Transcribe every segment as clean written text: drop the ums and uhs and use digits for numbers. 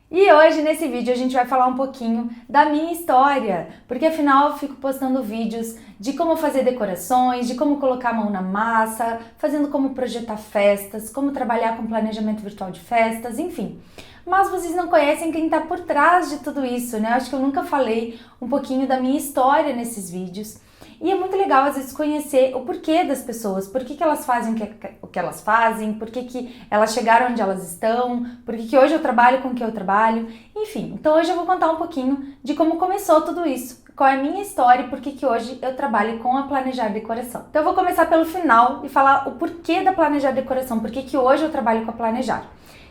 E hoje nesse vídeo a gente vai falar um pouquinho da minha história, porque afinal eu fico postando vídeos de como fazer decorações, de como colocar a mão na massa, fazendo como projetar festas, como trabalhar com planejamento virtual de festas, enfim. Mas vocês não conhecem quem está por trás de tudo isso, né? Acho que eu nunca falei um pouquinho da minha história nesses vídeos. E é muito legal, às vezes, conhecer o porquê das pessoas, por que elas fazem o que elas fazem, por que elas chegaram onde elas estão, por que hoje eu trabalho com o que eu trabalho, enfim. Então hoje eu vou contar um pouquinho de como começou tudo isso, qual é a minha história e por que hoje eu trabalho com a Planejar Decoração. Então eu vou começar pelo final e falar o porquê da Planejar Decoração, por que hoje eu trabalho com a Planejar.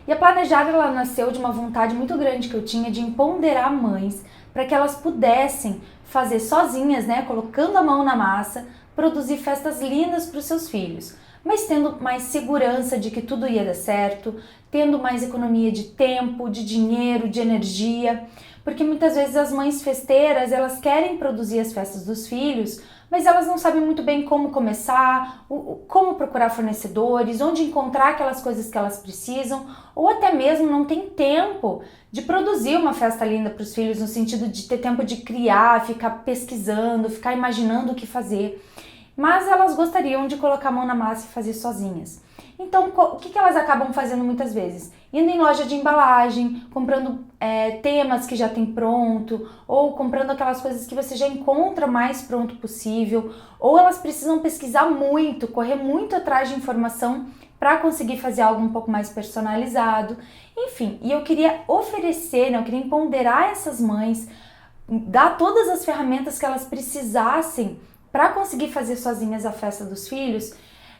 E a Planejar, ela nasceu de uma vontade muito grande que eu tinha de empoderar mães para que elas pudessem fazer sozinhas, né, colocando a mão na massa, produzir festas lindas para os seus filhos, mas tendo mais segurança de que tudo ia dar certo, tendo mais economia de tempo, de dinheiro, de energia, porque muitas vezes as mães festeiras, elas querem produzir as festas dos filhos, mas elas não sabem muito bem como começar, como procurar fornecedores, onde encontrar aquelas coisas que elas precisam, ou até mesmo não tem tempo de produzir uma festa linda para os filhos, no sentido de ter tempo de criar, ficar pesquisando, ficar imaginando o que fazer. Mas elas gostariam de colocar a mão na massa e fazer sozinhas. Então, o que elas acabam fazendo muitas vezes? Indo em loja de embalagem, comprando temas que já tem pronto, ou comprando aquelas coisas que você já encontra mais pronto possível, ou elas precisam pesquisar muito, correr muito atrás de informação para conseguir fazer algo um pouco mais personalizado. Enfim, e eu queria oferecer, né, eu queria empoderar essas mães, dar todas as ferramentas que elas precisassem para conseguir fazer sozinhas a festa dos filhos.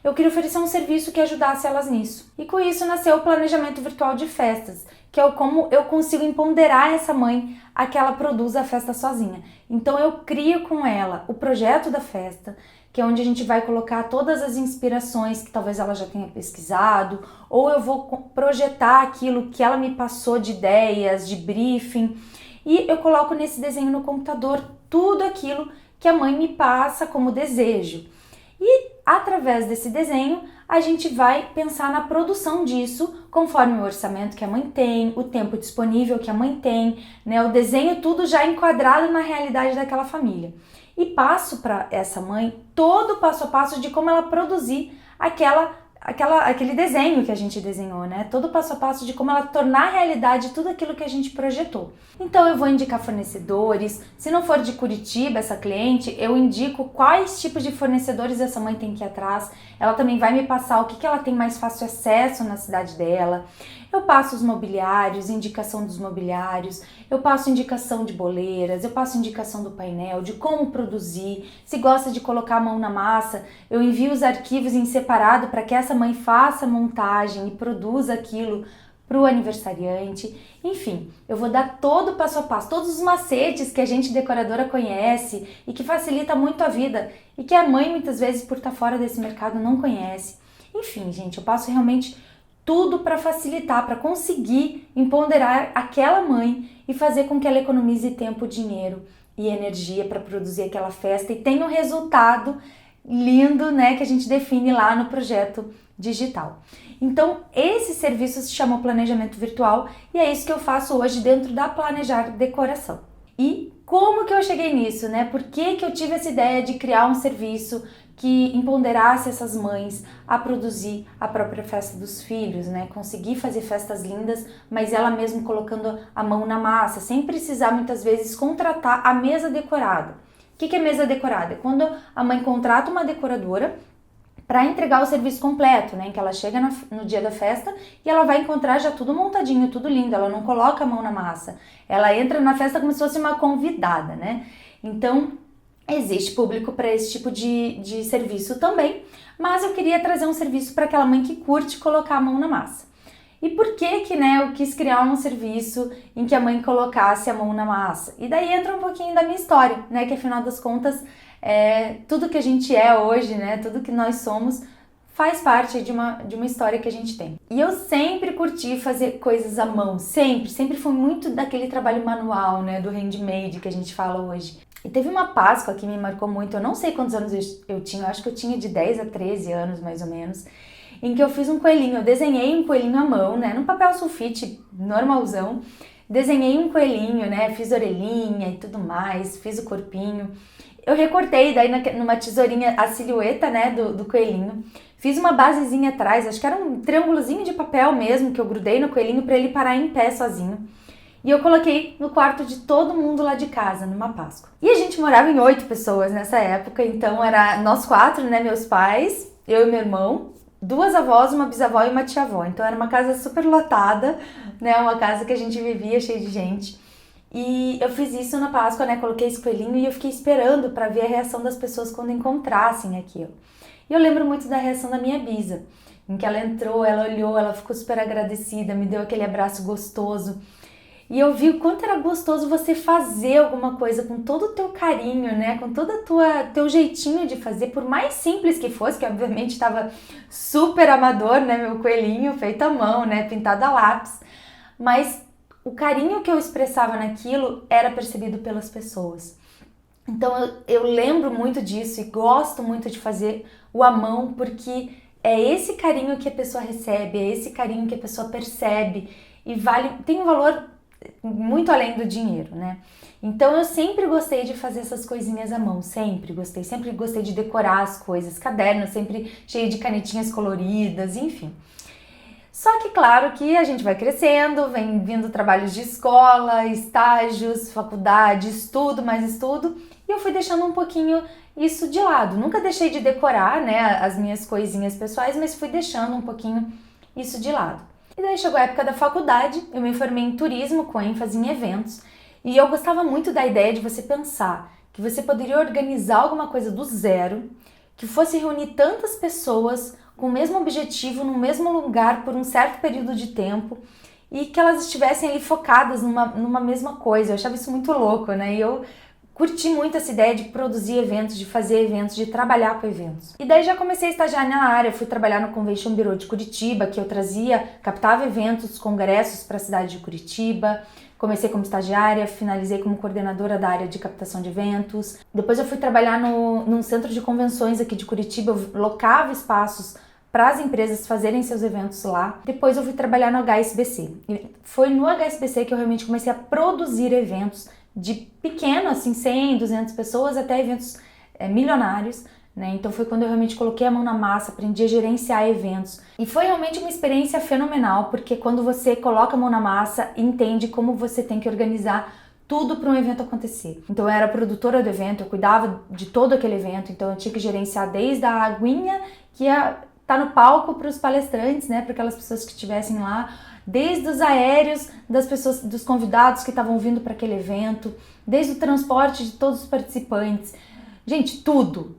Eu queria oferecer um serviço que ajudasse elas nisso. E com isso nasceu o planejamento virtual de festas, que é como eu consigo empoderar essa mãe a que ela produza a festa sozinha. Então eu crio com ela o projeto da festa, que é onde a gente vai colocar todas as inspirações que talvez ela já tenha pesquisado, ou eu vou projetar aquilo que ela me passou de ideias, de briefing, e eu coloco nesse desenho no computador tudo aquilo que a mãe me passa como desejo. E através desse desenho, a gente vai pensar na produção disso conforme o orçamento que a mãe tem, o tempo disponível que a mãe tem, né? O desenho tudo já enquadrado na realidade daquela família. E passo para essa mãe todo o passo a passo de como ela produzir aquele desenho que a gente desenhou, né? Todo o passo a passo de como ela tornar realidade tudo aquilo que a gente projetou. Então eu vou indicar fornecedores, se não for de Curitiba essa cliente, eu indico quais tipos de fornecedores essa mãe tem que ir atrás, ela também vai me passar o que ela tem mais fácil acesso na cidade dela. Eu passo os mobiliários, indicação dos mobiliários, eu passo indicação de boleiras, eu passo indicação do painel, de como produzir, se gosta de colocar a mão na massa, eu envio os arquivos em separado para que essa mãe faça a montagem e produza aquilo para o aniversariante. Enfim, eu vou dar todo o passo a passo, todos os macetes que a gente decoradora conhece e que facilita muito a vida e que a mãe muitas vezes por estar fora desse mercado não conhece. Enfim, gente, eu passo realmente tudo para facilitar, para conseguir empoderar aquela mãe e fazer com que ela economize tempo, dinheiro e energia para produzir aquela festa e tenha um resultado lindo, né, que a gente define lá no projeto digital. Então, esse serviço se chama Planejamento Virtual e é isso que eu faço hoje dentro da Planejar Decoração. E como que eu cheguei nisso, né? Por que eu tive essa ideia de criar um serviço que empoderasse essas mães a produzir a própria festa dos filhos, né? Conseguir fazer festas lindas, mas ela mesmo colocando a mão na massa, sem precisar muitas vezes contratar a mesa decorada. O que é mesa decorada? É quando a mãe contrata uma decoradora para entregar o serviço completo, né? Que ela chega no dia da festa e ela vai encontrar já tudo montadinho, tudo lindo. Ela não coloca a mão na massa. Ela entra na festa como se fosse uma convidada, né? Então, existe público para esse tipo de serviço também, mas eu queria trazer um serviço para aquela mãe que curte colocar a mão na massa. E por que, né, eu quis criar um serviço em que a mãe colocasse a mão na massa? E daí entra um pouquinho da minha história, né, que afinal das contas, tudo que a gente é hoje, né, tudo que nós somos, faz parte de uma história que a gente tem. E eu sempre curti fazer coisas à mão, sempre fui muito daquele trabalho manual, né, do handmade que a gente fala hoje. E teve uma Páscoa que me marcou muito, eu não sei quantos anos eu tinha, eu acho que eu tinha de 10 a 13 anos mais ou menos, em que eu fiz um coelhinho, eu desenhei um coelhinho à mão, né, num papel sulfite normalzão, desenhei um coelhinho, né? Fiz orelhinha e tudo mais, fiz o corpinho. Eu recortei daí numa tesourinha a silhueta, né, do coelhinho. Fiz uma basezinha atrás, acho que era um triângulozinho de papel mesmo, que eu grudei no coelhinho para ele parar em pé sozinho. E eu coloquei no quarto de todo mundo lá de casa, numa Páscoa. E a gente morava em 8 pessoas nessa época, então era nós 4, né, meus pais, eu e meu irmão, 2 avós, uma bisavó e uma tia-avó. Então era uma casa super lotada, né, uma casa que a gente vivia cheia de gente. E eu fiz isso na Páscoa, né, coloquei esse coelhinho e eu fiquei esperando para ver a reação das pessoas quando encontrassem aquilo. E eu lembro muito da reação da minha bisa, em que ela entrou, ela olhou, ela ficou super agradecida, me deu aquele abraço gostoso. E eu vi o quanto era gostoso você fazer alguma coisa com todo o teu carinho, né? Com todo o teu jeitinho de fazer, por mais simples que fosse, que obviamente estava super amador, né? Meu coelhinho feito à mão, né? Pintado a lápis. Mas o carinho que eu expressava naquilo era percebido pelas pessoas. Então eu lembro muito disso e gosto muito de fazer o à mão, porque é esse carinho que a pessoa recebe, é esse carinho que a pessoa percebe e tem um valor muito além do dinheiro, né? Então eu sempre gostei de fazer essas coisinhas à mão, sempre gostei de decorar as coisas, caderno sempre cheio de canetinhas coloridas, enfim. Só que claro que a gente vai crescendo, vem vindo trabalhos de escola, estágios, faculdade, estudo, mais estudo, e eu fui deixando um pouquinho isso de lado. Nunca deixei de decorar, né, as minhas coisinhas pessoais, mas fui deixando um pouquinho isso de lado. E daí chegou a época da faculdade, eu me formei em turismo com ênfase em eventos e eu gostava muito da ideia de você pensar que você poderia organizar alguma coisa do zero, que fosse reunir tantas pessoas com o mesmo objetivo, no mesmo lugar por um certo período de tempo e que elas estivessem ali focadas numa mesma coisa. Eu achava isso muito louco, né? E eu curti muito essa ideia de produzir eventos, de fazer eventos, de trabalhar com eventos. E daí já comecei a estagiar na área, fui trabalhar no Convention Bureau de Curitiba, que eu captava eventos, congressos para a cidade de Curitiba. Comecei como estagiária, finalizei como coordenadora da área de captação de eventos. Depois eu fui trabalhar num centro de convenções aqui de Curitiba, eu locava espaços para as empresas fazerem seus eventos lá. Depois eu fui trabalhar no HSBC. E foi no HSBC que eu realmente comecei a produzir eventos de pequeno, assim, 100, 200 pessoas, até eventos milionários, né? Então foi quando eu realmente coloquei a mão na massa, aprendi a gerenciar eventos. E foi realmente uma experiência fenomenal, porque quando você coloca a mão na massa, entende como você tem que organizar tudo para um evento acontecer. Então eu era produtora do evento, eu cuidava de todo aquele evento, então eu tinha que gerenciar desde a aguinha que ia estar no palco para os palestrantes, né, para aquelas pessoas que estivessem lá, desde os aéreos das pessoas, dos convidados que estavam vindo para aquele evento, desde o transporte de todos os participantes. Gente, tudo.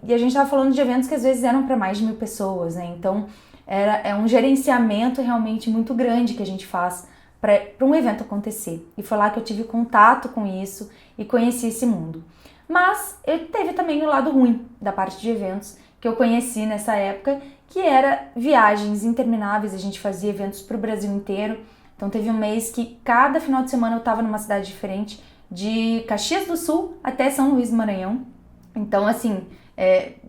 E a gente estava falando de eventos que às vezes eram para mais de 1000 pessoas, né? Então é um gerenciamento realmente muito grande que a gente faz para um evento acontecer. E foi lá que eu tive contato com isso e conheci esse mundo. Mas eu teve também o lado ruim da parte de eventos que eu conheci nessa época, que era viagens intermináveis. A gente fazia eventos para o Brasil inteiro. Então teve um mês que cada final de semana eu estava numa cidade diferente, de Caxias do Sul até São Luís do Maranhão. Então assim,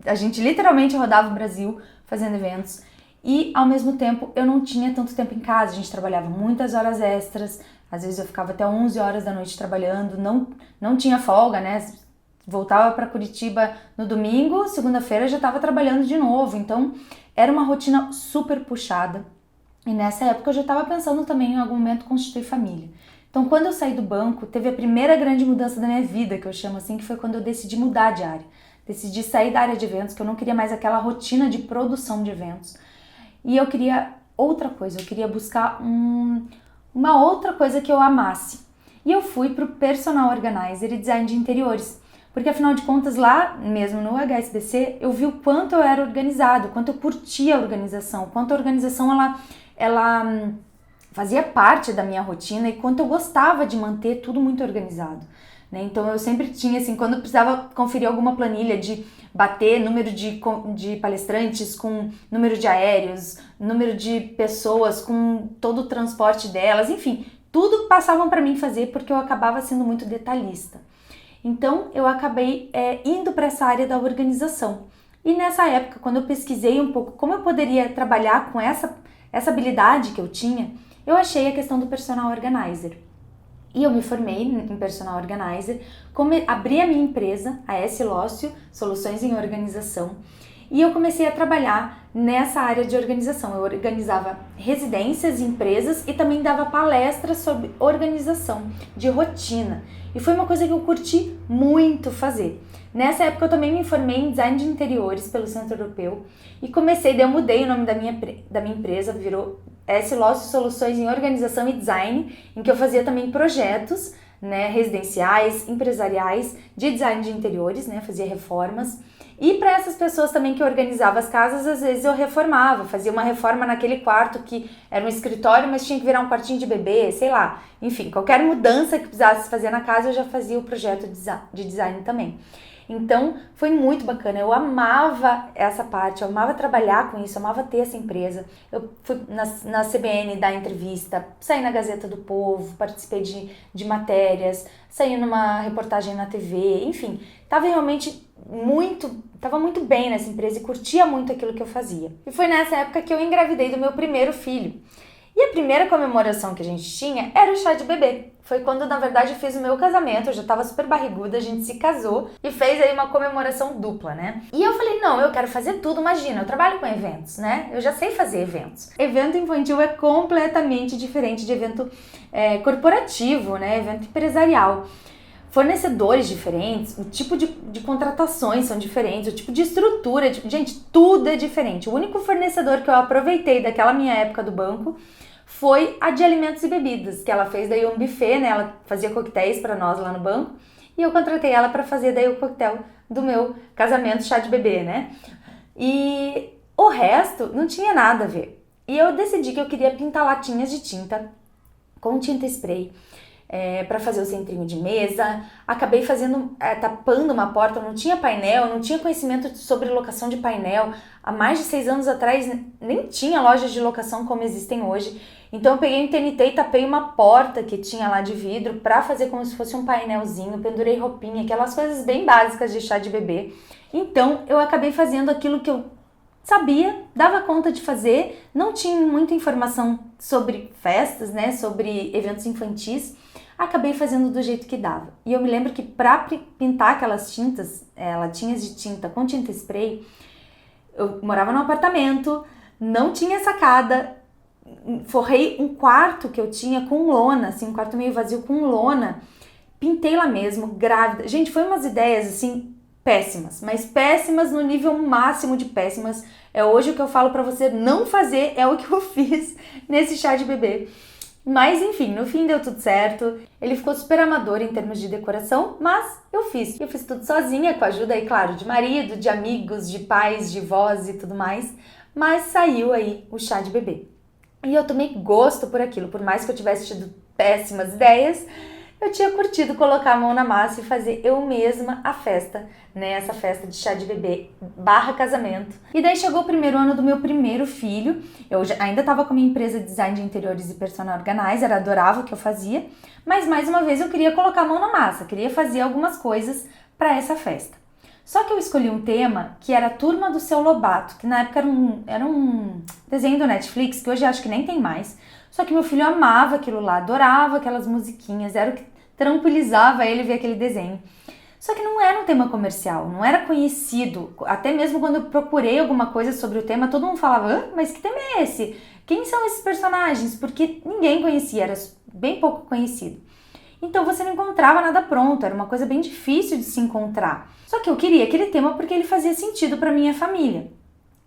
a gente literalmente rodava o Brasil fazendo eventos. E ao mesmo tempo eu não tinha tanto tempo em casa, a gente trabalhava muitas horas extras, às vezes eu ficava até 11 horas da noite trabalhando, não tinha folga, né? Voltava para Curitiba no domingo, segunda-feira já estava trabalhando de novo, então era uma rotina super puxada. E nessa época eu já estava pensando também em algum momento constituir família. Então quando eu saí do banco, teve a primeira grande mudança da minha vida, que eu chamo assim, que foi quando eu decidi mudar de área. Decidi sair da área de eventos, que eu não queria mais aquela rotina de produção de eventos. E eu queria outra coisa, eu queria buscar uma outra coisa que eu amasse. E eu fui para o Personal Organizer e Design de Interiores. Porque afinal de contas lá mesmo no HSBC eu vi o quanto eu era organizado, o quanto eu curtia a organização, o quanto a organização ela fazia parte da minha rotina e quanto eu gostava de manter tudo muito organizado, né? Então eu sempre tinha assim, quando eu precisava conferir alguma planilha de bater número de palestrantes com número de aéreos, número de pessoas com todo o transporte delas, enfim, tudo passavam para mim fazer porque eu acabava sendo muito detalhista. Então eu acabei indo para essa área da organização. E nessa época, quando eu pesquisei um pouco como eu poderia trabalhar com essa habilidade que eu tinha, eu achei a questão do personal organizer. E eu me formei em personal organizer, abri a minha empresa, a S. Lócio Soluções em Organização, e eu comecei a trabalhar nessa área de organização. Eu organizava residências, empresas e também dava palestras sobre organização, de rotina. E foi uma coisa que eu curti muito fazer. Nessa época eu também me formei em design de interiores pelo Centro Europeu e daí eu mudei o nome da minha empresa, virou S. Lócio Soluções em Organização e Design, em que eu fazia também projetos, né, residenciais, empresariais, de design de interiores, né, fazia reformas. E para essas pessoas também que organizavam as casas, às vezes eu reformava, fazia uma reforma naquele quarto que era um escritório, mas tinha que virar um quartinho de bebê, sei lá. Enfim, qualquer mudança que precisasse fazer na casa, eu já fazia o projeto de design também. Então, foi muito bacana, eu amava essa parte, eu amava trabalhar com isso, eu amava ter essa empresa. Eu fui na CBN dar entrevista, saí na Gazeta do Povo, participei de matérias, saí numa reportagem na TV, enfim, estava muito bem nessa empresa e curtia muito aquilo que eu fazia. E foi nessa época que eu engravidei do meu primeiro filho. E a primeira comemoração que a gente tinha era o chá de bebê. Foi quando, na verdade, eu fiz o meu casamento, eu já tava super barriguda, a gente se casou e fez aí uma comemoração dupla, né? E eu falei, não, eu quero fazer tudo, imagina, eu trabalho com eventos, né? Eu já sei fazer eventos. Evento infantil é completamente diferente de evento corporativo, né? Evento empresarial. Fornecedores diferentes, o tipo de contratações são diferentes, o tipo de estrutura, gente, tudo é diferente. O único fornecedor que eu aproveitei daquela minha época do banco foi a de alimentos e bebidas, que ela fez daí um buffet, né? Ela fazia coquetéis para nós lá no banco e eu contratei ela para fazer daí o coquetel do meu casamento, chá de bebê, né? E o resto não tinha nada a ver. E eu decidi que eu queria pintar latinhas de tinta com tinta spray para fazer o centrinho de mesa. Acabei tapando uma porta, eu não tinha painel, eu não tinha conhecimento sobre locação de painel. Há mais de 6 anos atrás nem tinha lojas de locação como existem hoje. Então eu peguei um TNT e tapei uma porta que tinha lá de vidro para fazer como se fosse um painelzinho, pendurei roupinha, aquelas coisas bem básicas de chá de bebê. Então eu acabei fazendo aquilo que eu sabia, dava conta de fazer, não tinha muita informação sobre festas, né, sobre eventos infantis, acabei fazendo do jeito que dava. E eu me lembro que para pintar aquelas latinhas de tinta com tinta spray, eu morava num apartamento, não tinha sacada, forrei um quarto que eu tinha com lona, assim, um quarto meio vazio com lona, pintei lá mesmo, grávida. Gente, foi umas ideias, assim, péssimas, mas péssimas no nível máximo de péssimas. Hoje o que eu falo pra você não fazer é o que eu fiz nesse chá de bebê. Mas enfim, no fim deu tudo certo. Ele ficou super amador em termos de decoração, mas eu fiz. Eu fiz tudo sozinha, com a ajuda aí, claro, de marido, de amigos, de pais, de vós e tudo mais. Mas saiu aí o chá de bebê. E eu tomei gosto por aquilo, por mais que eu tivesse tido péssimas ideias, eu tinha curtido colocar a mão na massa e fazer eu mesma a festa, né? Essa festa de chá de bebê / casamento. E daí chegou o primeiro ano do meu primeiro filho. Eu ainda estava com a minha empresa de design de interiores e personal organizer, adorava o que eu fazia, mas mais uma vez eu queria colocar a mão na massa, queria fazer algumas coisas para essa festa. Só que eu escolhi um tema que era a Turma do Seu Lobato, que na época era um desenho do Netflix, que hoje acho que nem tem mais. Só que meu filho amava aquilo lá, adorava aquelas musiquinhas, era o que tranquilizava ele ver aquele desenho. Só que não era um tema comercial, não era conhecido. Até mesmo quando eu procurei alguma coisa sobre o tema, todo mundo falava, mas que tema é esse? Quem são esses personagens? Porque ninguém conhecia, era bem pouco conhecido. Então você não encontrava nada pronto, era uma coisa bem difícil de se encontrar. Só que eu queria aquele tema porque ele fazia sentido para minha família.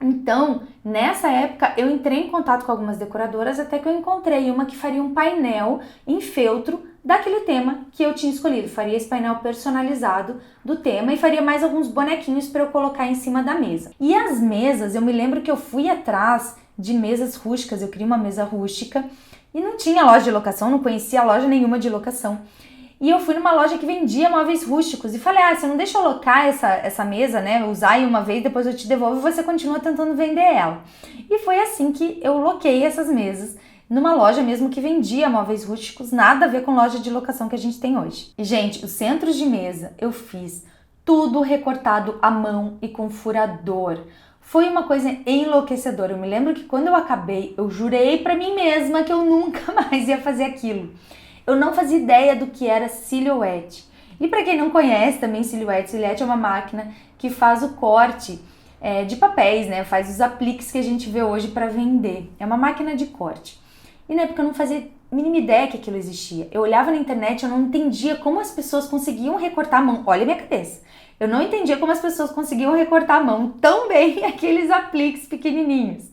Então, nessa época, eu entrei em contato com algumas decoradoras até que eu encontrei uma que faria um painel em feltro daquele tema que eu tinha escolhido. Faria esse painel personalizado do tema e faria mais alguns bonequinhos para eu colocar em cima da mesa. E as mesas, eu me lembro que eu fui atrás de mesas rústicas, eu queria uma mesa rústica e não tinha loja de locação, não conhecia loja nenhuma de locação. E eu fui numa loja que vendia móveis rústicos e falei, você não deixa eu locar essa mesa, né? Usar aí uma vez, depois eu te devolvo e você continua tentando vender ela. E foi assim que eu loquei essas mesas numa loja mesmo que vendia móveis rústicos, nada a ver com loja de locação que a gente tem hoje. E, gente, os centros de mesa eu fiz tudo recortado à mão e com furador. Foi uma coisa enlouquecedora. Eu me lembro que quando eu acabei, eu jurei pra mim mesma que eu nunca mais ia fazer aquilo. Eu não fazia ideia do que era Silhouette. E para quem não conhece também Silhouette é uma máquina que faz o corte de papéis, né? Faz os apliques que a gente vê hoje para vender. É uma máquina de corte. E na época eu não fazia a mínima ideia que aquilo existia. Eu olhava na internet, eu não entendia como as pessoas conseguiam recortar a mão. Olha a minha cabeça. Eu não entendia como as pessoas conseguiam recortar a mão tão bem aqueles apliques pequenininhos.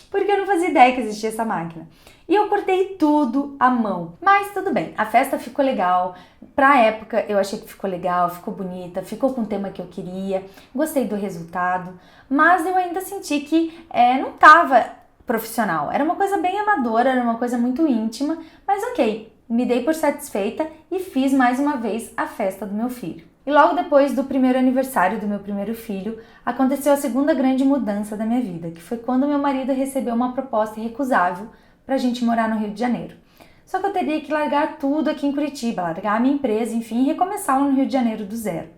Porque eu não fazia ideia que existia essa máquina. E eu cortei tudo à mão. Mas tudo bem, a festa ficou legal. Pra época eu achei que ficou legal, ficou bonita, ficou com o tema que eu queria. Gostei do resultado. Mas eu ainda senti que não tava profissional. Era uma coisa bem amadora, era uma coisa muito íntima. Mas ok, me dei por satisfeita e fiz mais uma vez a festa do meu filho. E logo depois do primeiro aniversário do meu primeiro filho, aconteceu a segunda grande mudança da minha vida, que foi quando meu marido recebeu uma proposta irrecusável pra gente morar no Rio de Janeiro. Só que eu teria que largar tudo aqui em Curitiba, largar a minha empresa, enfim, e recomeçar lá no Rio de Janeiro do zero.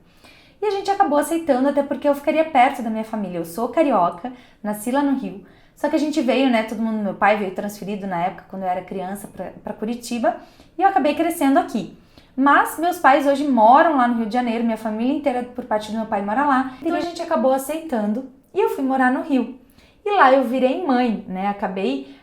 E a gente acabou aceitando, até porque eu ficaria perto da minha família. Eu sou carioca, nasci lá no Rio, só que a gente veio, né, todo mundo, meu pai veio transferido na época, quando eu era criança, pra Curitiba, e eu acabei crescendo aqui. Mas meus pais hoje moram lá no Rio de Janeiro, minha família inteira por parte do meu pai mora lá, então a gente acabou aceitando e eu fui morar no Rio. E lá eu virei mãe, né? Acabei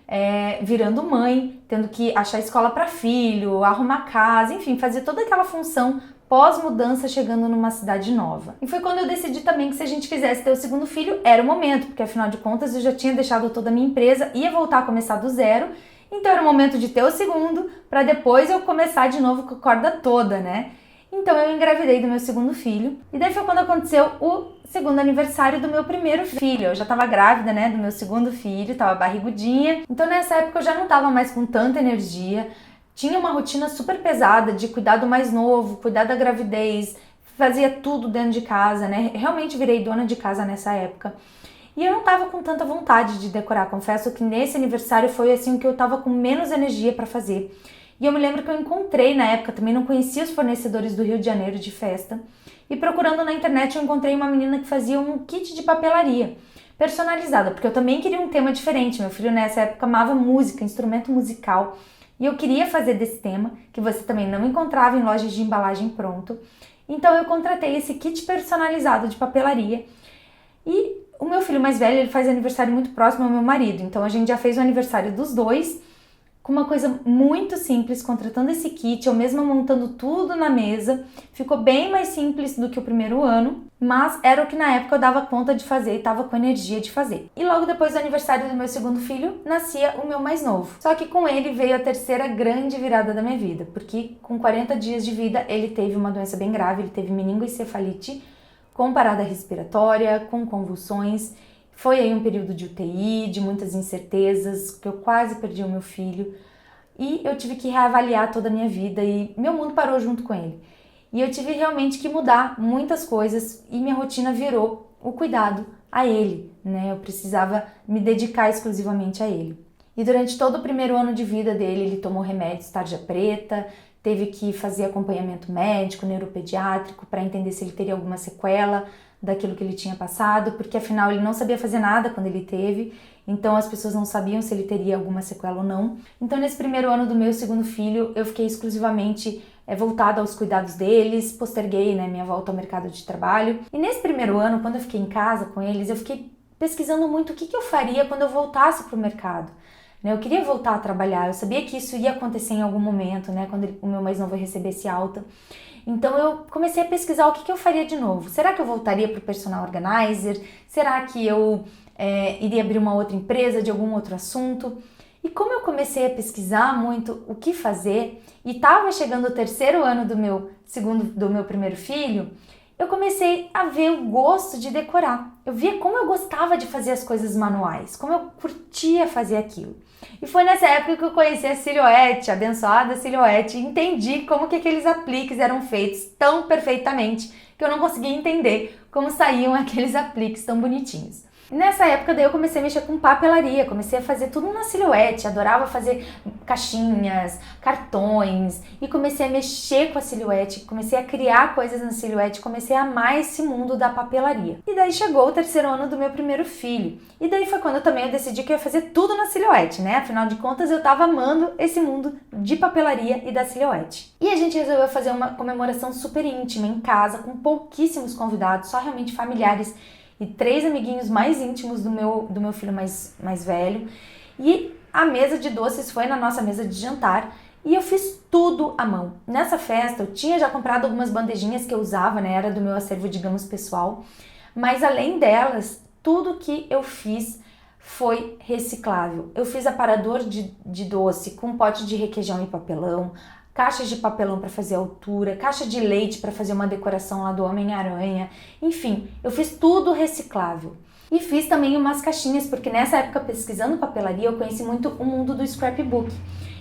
virando mãe, tendo que achar escola para filho, arrumar casa, enfim, fazer toda aquela função pós-mudança chegando numa cidade nova. E foi quando eu decidi também que se a gente quisesse ter o segundo filho, era o momento, porque afinal de contas eu já tinha deixado toda a minha empresa, ia voltar a começar do zero, então era o momento de ter o segundo, para depois eu começar de novo com a corda toda, né? Então eu engravidei do meu segundo filho, e daí foi quando aconteceu o segundo aniversário do meu primeiro filho. Eu já tava grávida, né, do meu segundo filho, tava barrigudinha. Então nessa época eu já não tava mais com tanta energia. Tinha uma rotina super pesada de cuidar do mais novo, cuidar da gravidez, fazia tudo dentro de casa, né? Realmente virei dona de casa nessa época. E eu não tava com tanta vontade de decorar. Confesso que nesse aniversário foi assim o que eu tava com menos energia para fazer. E eu me lembro que eu encontrei na época, também não conhecia os fornecedores do Rio de Janeiro de festa. E procurando na internet eu encontrei uma menina que fazia um kit de papelaria personalizada, porque eu também queria um tema diferente. Meu filho nessa época amava música, instrumento musical, e eu queria fazer desse tema, que você também não encontrava em lojas de embalagem pronto. Então eu contratei esse kit personalizado de papelaria. E o meu filho mais velho, ele faz aniversário muito próximo ao meu marido, então a gente já fez o aniversário dos dois, com uma coisa muito simples, contratando esse kit, eu mesma montando tudo na mesa. Ficou bem mais simples do que o primeiro ano, mas era o que na época eu dava conta de fazer e estava com energia de fazer. E logo depois do aniversário do meu segundo filho, nascia o meu mais novo. Só que com ele veio a terceira grande virada da minha vida, porque com 40 dias de vida ele teve uma doença bem grave, ele teve meningoencefalite com parada respiratória, com convulsões. Foi aí um período de UTI, de muitas incertezas, que eu quase perdi o meu filho. E eu tive que reavaliar toda a minha vida e meu mundo parou junto com ele. E eu tive realmente que mudar muitas coisas e minha rotina virou o cuidado a ele, né? Eu precisava me dedicar exclusivamente a ele. E durante todo o primeiro ano de vida dele, ele tomou remédios tarja preta, teve que fazer acompanhamento médico, neuropediátrico, para entender se ele teria alguma sequela daquilo que ele tinha passado, porque afinal ele não sabia fazer nada quando ele teve, então as pessoas não sabiam se ele teria alguma sequela ou não. Então nesse primeiro ano do meu segundo filho, eu fiquei exclusivamente voltada aos cuidados deles, posterguei, né, minha volta ao mercado de trabalho. E nesse primeiro ano, quando eu fiquei em casa com eles, eu fiquei pesquisando muito o que eu faria quando eu voltasse para o mercado. Eu queria voltar a trabalhar, eu sabia que isso ia acontecer em algum momento, né, quando o meu mais novo recebesse alta. Então eu comecei a pesquisar o que eu faria de novo. Será que eu voltaria para o personal organizer? Será que eu iria abrir uma outra empresa de algum outro assunto? E como eu comecei a pesquisar muito o que fazer e estava chegando o terceiro ano do meu primeiro filho, eu comecei a ver o gosto de decorar. Eu via como eu gostava de fazer as coisas manuais, como eu curtia fazer aquilo. E foi nessa época que eu conheci a Silhouette, a abençoada Silhouette, e entendi como que aqueles apliques eram feitos tão perfeitamente que eu não conseguia entender como saíam aqueles apliques tão bonitinhos. E nessa época daí eu comecei a mexer com papelaria, comecei a fazer tudo na silhuete, adorava fazer caixinhas, cartões, e comecei a mexer com a silhuete, comecei a criar coisas na silhuete, comecei a amar esse mundo da papelaria. E daí chegou o terceiro ano do meu primeiro filho, e daí foi quando também eu decidi que eu ia fazer tudo na silhuete, né? Afinal de contas eu tava amando esse mundo de papelaria e da silhuete. E a gente resolveu fazer uma comemoração super íntima em casa, com pouquíssimos convidados, só realmente familiares, e 3 amiguinhos mais íntimos do meu filho mais velho. E a mesa de doces foi na nossa mesa de jantar e eu fiz tudo à mão. Nessa festa eu tinha já comprado algumas bandejinhas que eu usava, né? Era do meu acervo, digamos, pessoal. Mas além delas, tudo que eu fiz foi reciclável. Eu fiz aparador de doce com pote de requeijão e papelão, caixas de papelão para fazer altura, caixa de leite para fazer uma decoração lá do Homem-Aranha. Enfim, eu fiz tudo reciclável. E fiz também umas caixinhas, porque nessa época, pesquisando papelaria, eu conheci muito o mundo do scrapbook.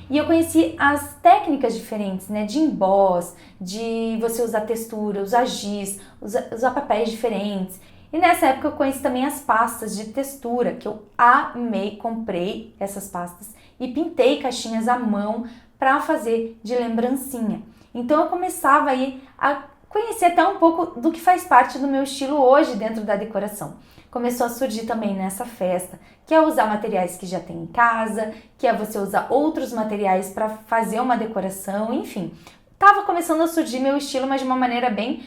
E eu conheci as técnicas diferentes, né? De emboss, de você usar textura, usar giz, usar papéis diferentes. E nessa época eu conheci também as pastas de textura, que eu amei, comprei essas pastas e pintei caixinhas à mão para fazer de lembrancinha. Então eu começava aí a conhecer até um pouco do que faz parte do meu estilo hoje dentro da decoração. Começou a surgir também nessa festa, que é usar materiais que já tem em casa, que é você usar outros materiais para fazer uma decoração, enfim. Tava começando a surgir meu estilo, mas de uma maneira bem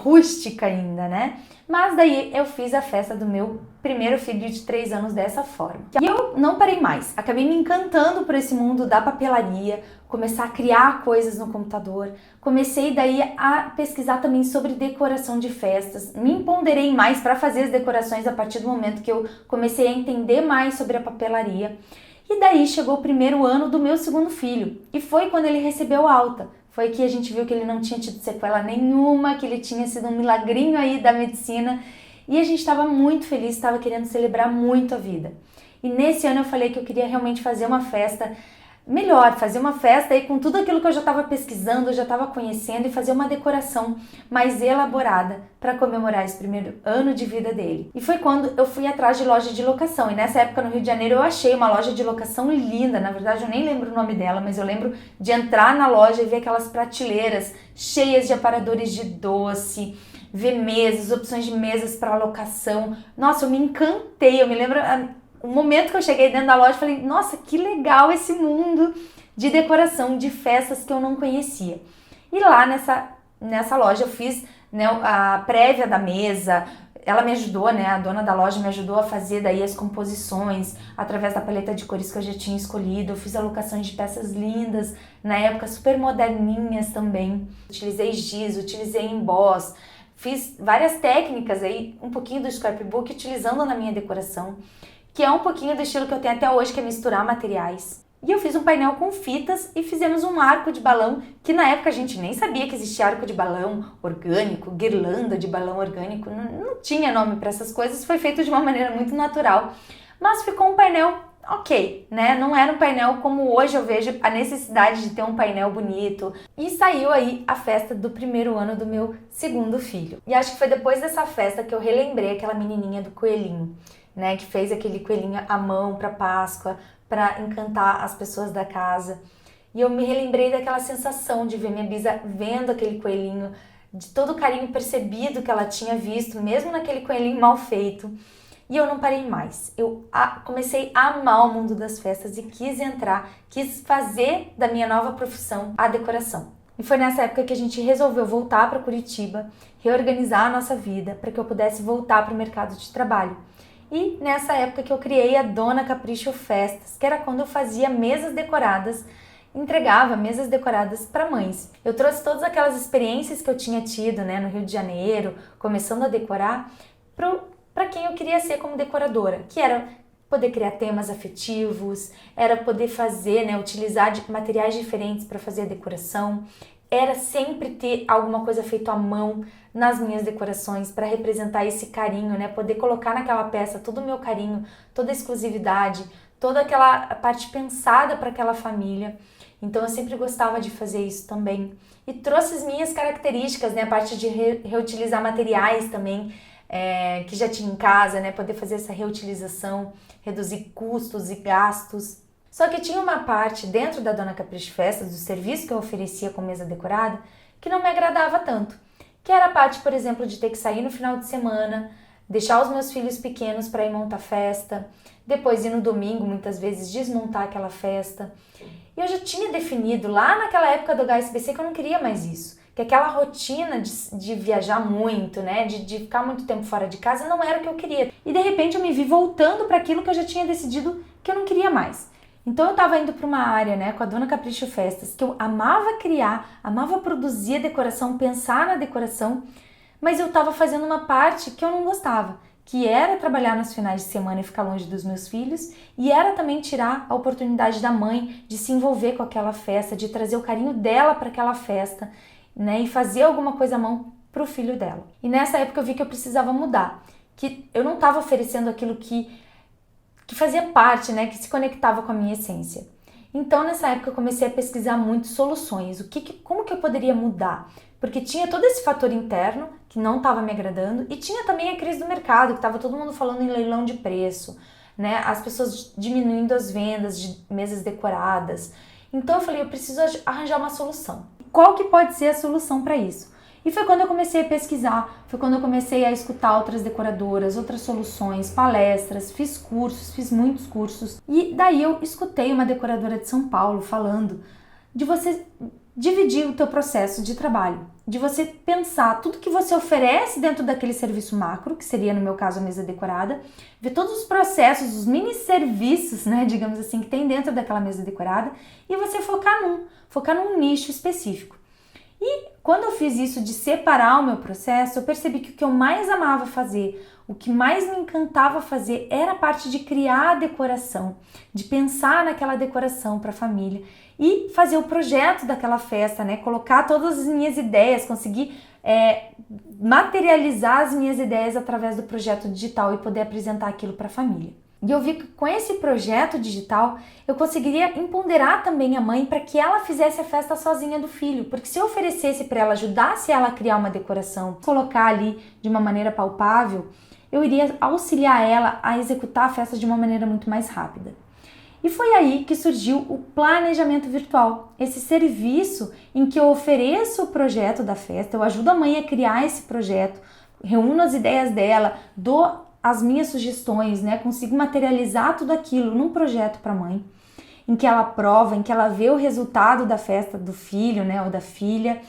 rústica ainda, né? Mas daí eu fiz a festa do meu primeiro filho de 3 anos dessa forma. E eu não parei mais, acabei me encantando por esse mundo da papelaria, começar a criar coisas no computador, comecei daí a pesquisar também sobre decoração de festas, me empoderei mais para fazer as decorações a partir do momento que eu comecei a entender mais sobre a papelaria. E daí chegou o primeiro ano do meu segundo filho, e foi quando ele recebeu alta. Foi que a gente viu que ele não tinha tido sequela nenhuma, que ele tinha sido um milagrinho aí da medicina, e a gente estava muito feliz, estava querendo celebrar muito a vida. E nesse ano eu falei que eu queria realmente fazer uma festa melhor, fazer uma festa aí com tudo aquilo que eu já estava pesquisando, eu já estava conhecendo, e fazer uma decoração mais elaborada para comemorar esse primeiro ano de vida dele. E foi quando eu fui atrás de loja de locação, e nessa época no Rio de Janeiro eu achei uma loja de locação linda, na verdade eu nem lembro o nome dela, mas eu lembro de entrar na loja e ver aquelas prateleiras cheias de aparadores de doce, ver mesas, opções de mesas para locação. Nossa, eu me encantei, eu me lembro o momento que eu cheguei dentro da loja, falei, nossa, que legal esse mundo de decoração, de festas que eu não conhecia. E lá nessa loja eu fiz, né, a prévia da mesa, ela me ajudou, né, a dona da loja me ajudou a fazer daí as composições através da paleta de cores que eu já tinha escolhido. Eu fiz alocações de peças lindas, na época super moderninhas também. Utilizei giz, utilizei emboss, fiz várias técnicas aí, um pouquinho do scrapbook utilizando na minha decoração, que é um pouquinho do estilo que eu tenho até hoje, que é misturar materiais. E eu fiz um painel com fitas e fizemos um arco de balão, que na época a gente nem sabia que existia arco de balão orgânico, guirlanda de balão orgânico, não tinha nome para essas coisas, foi feito de uma maneira muito natural. Mas ficou um painel ok, né? Não era um painel como hoje eu vejo a necessidade de ter um painel bonito. E saiu aí a festa do primeiro ano do meu segundo filho. E acho que foi depois dessa festa que eu relembrei aquela menininha do coelhinho, né, que fez aquele coelhinho à mão para Páscoa, para encantar as pessoas da casa. E eu me relembrei daquela sensação de ver minha bisa vendo aquele coelhinho, de todo o carinho percebido que ela tinha visto, mesmo naquele coelhinho mal feito. E eu não parei mais. Eu comecei a amar o mundo das festas e quis entrar, quis fazer da minha nova profissão a decoração. E foi nessa época que a gente resolveu voltar para Curitiba, reorganizar a nossa vida para que eu pudesse voltar para o mercado de trabalho. E nessa época que eu criei a Dona Capricho Festas, que era quando eu fazia mesas decoradas, entregava mesas decoradas para mães. Eu trouxe todas aquelas experiências que eu tinha tido, né, no Rio de Janeiro, começando a decorar, para quem eu queria ser como decoradora, que era poder criar temas afetivos, era poder fazer, né, utilizar materiais diferentes para fazer a decoração, era sempre ter alguma coisa feita à mão nas minhas decorações para representar esse carinho, né? Poder colocar naquela peça todo o meu carinho, toda a exclusividade, toda aquela parte pensada para aquela família. Então eu sempre gostava de fazer isso também. E trouxe as minhas características, né? A parte de reutilizar materiais também, que já tinha em casa, né? Poder fazer essa reutilização, reduzir custos e gastos. Só que tinha uma parte dentro da Dona Capricho Festas, do serviço que eu oferecia com mesa decorada, que não me agradava tanto. Que era a parte, por exemplo, de ter que sair no final de semana, deixar os meus filhos pequenos para ir montar festa, depois ir no domingo, muitas vezes, desmontar aquela festa. E eu já tinha definido lá naquela época do HSBC que eu não queria mais isso. Que aquela rotina de viajar muito, né, de ficar muito tempo fora de casa não era o que eu queria. E de repente eu me vi voltando para aquilo que eu já tinha decidido que eu não queria mais. Então eu estava indo para uma área, né, com a Dona Capricho Festas, que eu amava criar, amava produzir a decoração, pensar na decoração, mas eu estava fazendo uma parte que eu não gostava, que era trabalhar nos finais de semana e ficar longe dos meus filhos, e era também tirar a oportunidade da mãe de se envolver com aquela festa, de trazer o carinho dela para aquela festa, né, e fazer alguma coisa à mão para o filho dela. E nessa época eu vi que eu precisava mudar, que eu não estava oferecendo aquilo que fazia parte, né, que se conectava com a minha essência. Então nessa época eu comecei a pesquisar muito soluções, como que eu poderia mudar, porque tinha todo esse fator interno que não estava me agradando e tinha também a crise do mercado, que estava todo mundo falando em leilão de preço, né, as pessoas diminuindo as vendas de mesas decoradas. Então eu falei, eu preciso arranjar uma solução. Qual que pode ser a solução para isso? E foi quando eu comecei a pesquisar, foi quando eu comecei a escutar outras decoradoras, outras soluções, palestras, fiz cursos, fiz muitos cursos. E daí eu escutei uma decoradora de São Paulo falando de você dividir o teu processo de trabalho, de você pensar tudo que você oferece dentro daquele serviço macro, que seria no meu caso a mesa decorada, ver todos os processos, os mini serviços, né, digamos assim, que tem dentro daquela mesa decorada e você focar num nicho específico. E quando eu fiz isso de separar o meu processo, eu percebi que o que eu mais amava fazer, o que mais me encantava fazer era a parte de criar a decoração, de pensar naquela decoração para a família e fazer o projeto daquela festa, né? Colocar todas as minhas ideias, conseguir materializar as minhas ideias através do projeto digital e poder apresentar aquilo para a família. E eu vi que com esse projeto digital eu conseguiria empoderar também a mãe para que ela fizesse a festa sozinha do filho, porque se eu oferecesse para ela, ajudasse ela a criar uma decoração, colocar ali de uma maneira palpável, eu iria auxiliar ela a executar a festa de uma maneira muito mais rápida. E foi aí que surgiu o planejamento virtual, esse serviço em que eu ofereço o projeto da festa, eu ajudo a mãe a criar esse projeto, reúno as ideias dela, dou as minhas sugestões, né? Consigo materializar tudo aquilo num projeto para a mãe, em que ela aprova, em que ela vê o resultado da festa do filho, né, ou da filha,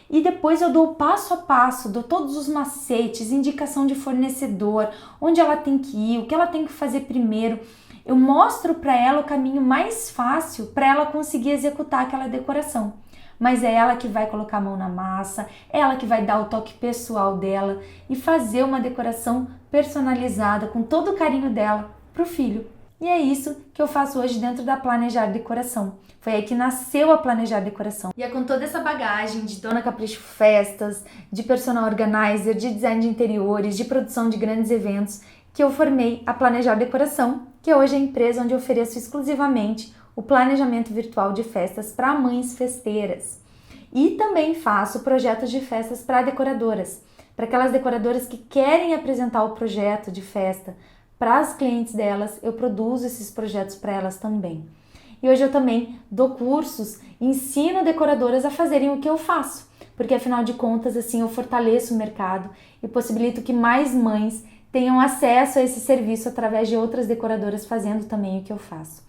e depois eu dou o passo a passo, dou todos os macetes, indicação de fornecedor, onde ela tem que ir, o que ela tem que fazer primeiro. Eu mostro para ela o caminho mais fácil para ela conseguir executar aquela decoração. Mas é ela que vai colocar a mão na massa, é ela que vai dar o toque pessoal dela e fazer uma decoração personalizada com todo o carinho dela para o filho. E é isso que eu faço hoje dentro da Planejar Decoração. Foi aí que nasceu a Planejar Decoração. E é com toda essa bagagem de Dona Capricho Festas, de personal organizer, de design de interiores, de produção de grandes eventos, que eu formei a Planejar Decoração, que hoje é a empresa onde eu ofereço exclusivamente o planejamento virtual de festas para mães festeiras. E também faço projetos de festas para decoradoras, para aquelas decoradoras que querem apresentar o projeto de festa para as clientes delas, eu produzo esses projetos para elas também. E hoje eu também dou cursos, ensino decoradoras a fazerem o que eu faço, porque afinal de contas assim eu fortaleço o mercado e possibilito que mais mães tenham acesso a esse serviço através de outras decoradoras fazendo também o que eu faço.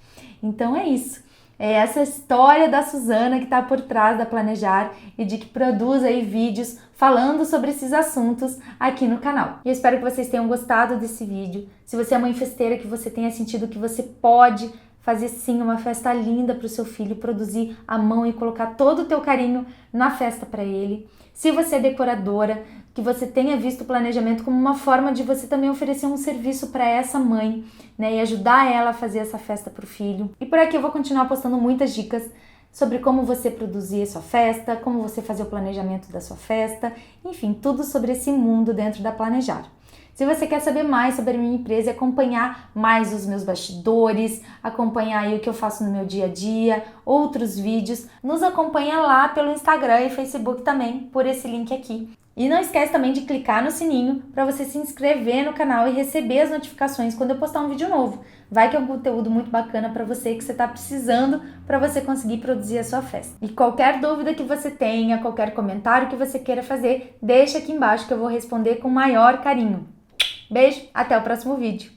Então é isso. É essa história da Suzana que está por trás da Planejar e de que produz aí vídeos falando sobre esses assuntos aqui no canal. E eu espero que vocês tenham gostado desse vídeo. Se você é mãe festeira, que você tenha sentido que você pode fazer sim uma festa linda para o seu filho, produzir à mão e colocar todo o teu carinho na festa para ele. Se você é decoradora, que você tenha visto o planejamento como uma forma de você também oferecer um serviço para essa mãe, né, e ajudar ela a fazer essa festa para o filho. E por aqui eu vou continuar postando muitas dicas sobre como você produzir a sua festa, como você fazer o planejamento da sua festa, enfim, tudo sobre esse mundo dentro da Planejar. Se você quer saber mais sobre a minha empresa e acompanhar mais os meus bastidores, acompanhar aí o que eu faço no meu dia a dia, outros vídeos, nos acompanha lá pelo Instagram e Facebook também, por esse link aqui. E não esquece também de clicar no sininho para você se inscrever no canal e receber as notificações quando eu postar um vídeo novo. Vai que é um conteúdo muito bacana para você que você está precisando para você conseguir produzir a sua festa. E qualquer dúvida que você tenha, qualquer comentário que você queira fazer, deixa aqui embaixo que eu vou responder com o maior carinho. Beijo, até o próximo vídeo.